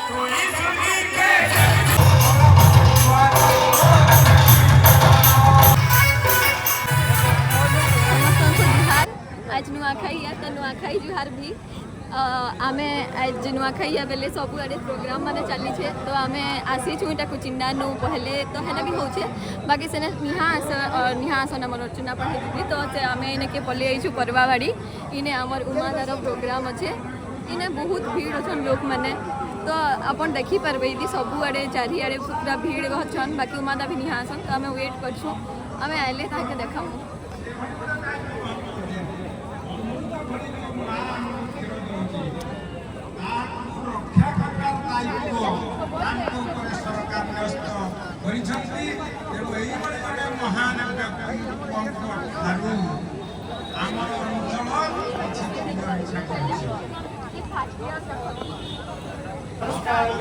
आज नुआखाई है तो नुआखाई जुहार भी आमे आज नुआखाई बेले सब आड़े प्रोग्राम माने चली छे तो आमे आसी छुईटा कुचिंडा नु पहले तो हेना भी होछे बाकी सेने निहास नमर चुना पढ़े भी तो से आमे इने के पले आइछु परवावाड़ी इने हमर उमादार प्रोग्राम अच्छे इने बहुत भीड़ अछन लोक माने तो अपन देखी पारबे यदि सब आड़े चारिआड़े पूरा भीड़ अछन बाकी उमादा भी निहासन तो आमे वेट करछु आमे आइले ताके देखामु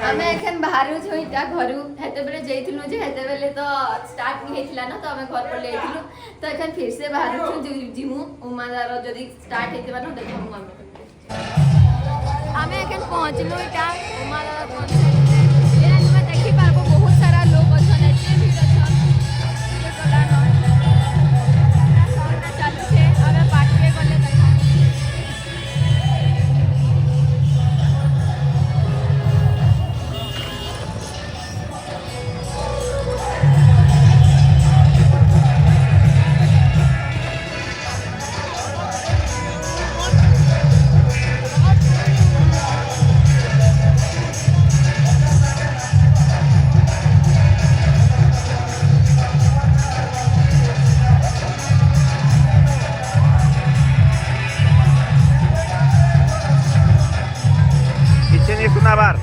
आमे एखन बाहर छुईटा घर हेते बेले जइथिलु जे हेते बेले तो स्टार्ट नहीं हेतिला ना तो आमे घर पर लेथिलु तो एखन फिर से बाहर छु जिमु उमादार जदी स्टार्ट हेतिबा न देखमु आमे एखन पहुंचलु इटा उमादार पहुंचले एना निमा देखि पारबो बहुत सारा लोग अछन एते भीड़ अछन ये कला न साउंड चालू छे आमे पाटके गले देखा किसी नहीं सुना बार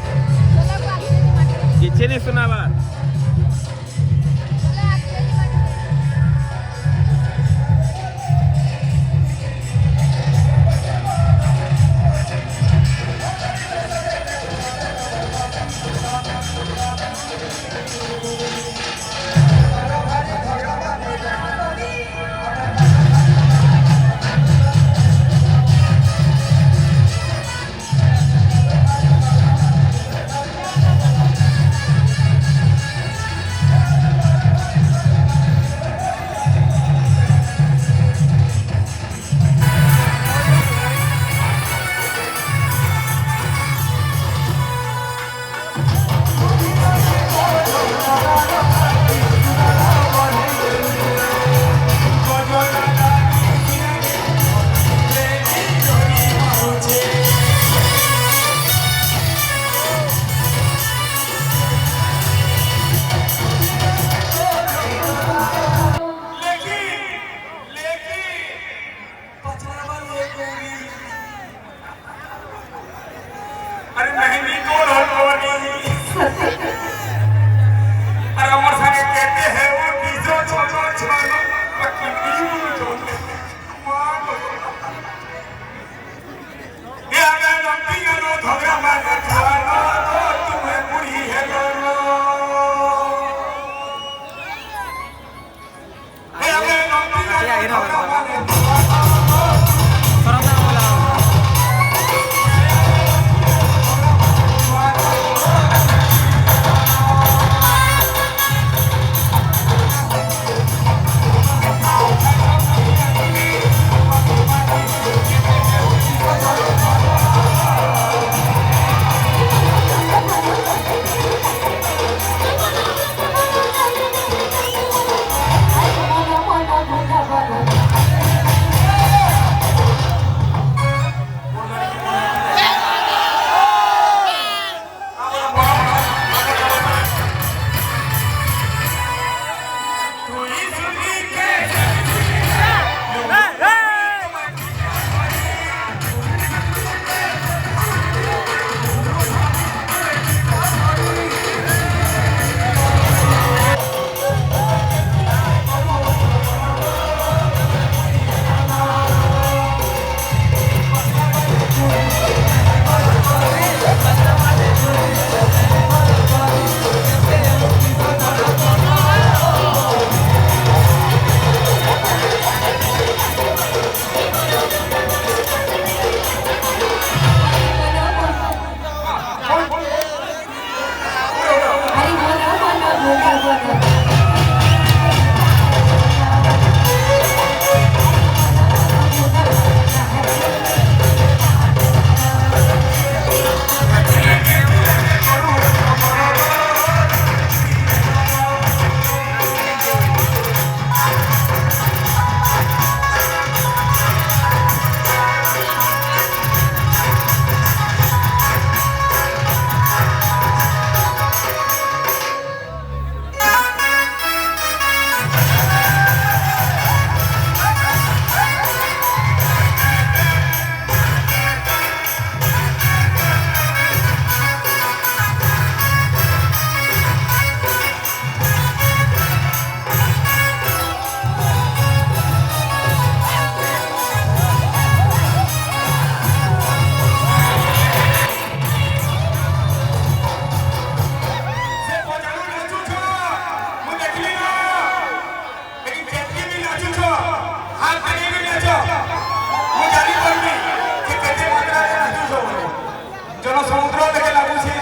जनसमुद्र देखे लगुଛି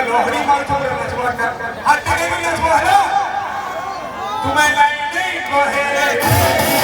लहरी मारथबे नाचबा हाथ देखे नाचबा है तुम्हें लाइन नहीं कहे